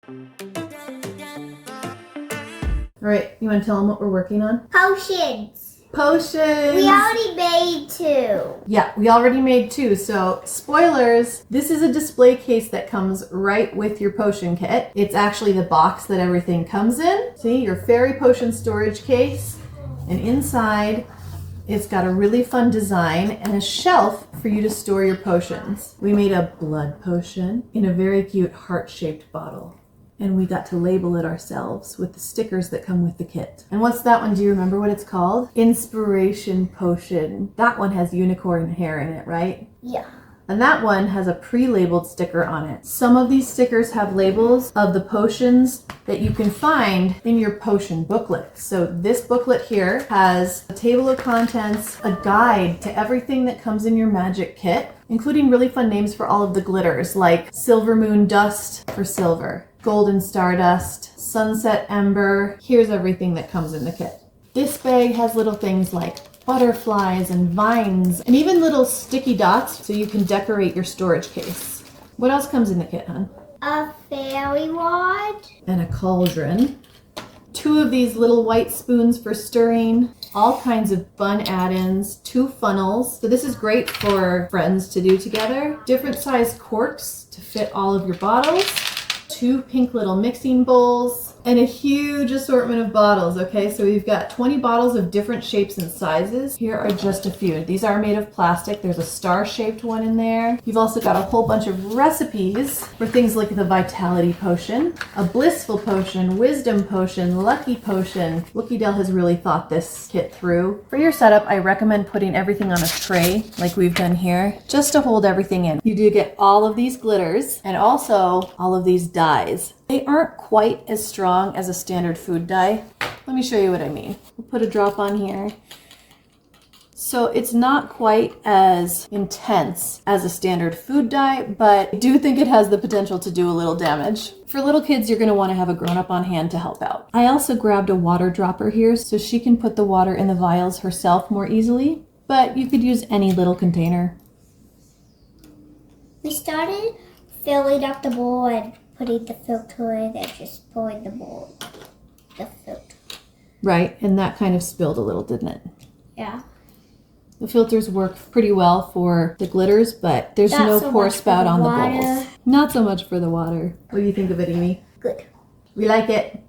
All right, you want to tell them what we're working on? Potions. Potions! We already made 2. Yeah, we already made 2. So, spoilers, this is a display case that comes right with your potion kit. It's actually the box that everything comes in. See, your fairy potion storage case. And inside, it's got a really fun design and a shelf for you to store your potions. We made a blood potion in a very cute heart-shaped bottle. And we got to label it ourselves with the stickers that come with the kit. And what's that one? Do you remember what it's called? Inspiration Potion. That one has unicorn hair in it, right? Yeah. And that one has a pre-labeled sticker on it. Some of these stickers have labels of the potions that you can find in your potion booklet. So this booklet here has a table of contents, a guide to everything that comes in your magic kit, including really fun names for all of the glitters, like Silver Moon Dust for silver, Golden Stardust, Sunset Ember. Here's everything that comes in the kit. This bag has little things like butterflies and vines and even little sticky dots so you can decorate your storage case. What else comes in the kit, hon? A fairy wand. And a cauldron. 2 of these little white spoons for stirring. All kinds of fun add-ins. 2 funnels. So this is great for friends to do together. Different size corks to fit all of your bottles. 2 pink little mixing bowls. And a huge assortment of bottles, okay? So we've got 20 bottles of different shapes and sizes. Here are just a few. These are made of plastic. There's a star-shaped one in there. You've also got a whole bunch of recipes for things like the Vitality Potion, a Blissful Potion, Wisdom Potion, Lucky Potion. Wookidel has really thought this kit through. For your setup, I recommend putting everything on a tray like we've done here, just to hold everything in. You do get all of these glitters and also all of these dyes. They aren't quite as strong as a standard food dye. Let me show you what I mean. We'll put a drop on here. So it's not quite as intense as a standard food dye, but I do think it has the potential to do a little damage. For little kids, you're going to want to have a grown-up on hand to help out. I also grabbed a water dropper here so she can put the water in the vials herself more easily, but you could use any little container. We started filling up the bowl and putting the filter in and just pouring the filter. Right, and that kind of spilled a little, didn't it? Yeah. The filters work pretty well for the glitters, but there's no pour spout on the bowls. Not so much for the water. What do you think of it, Amy? Good. We like it.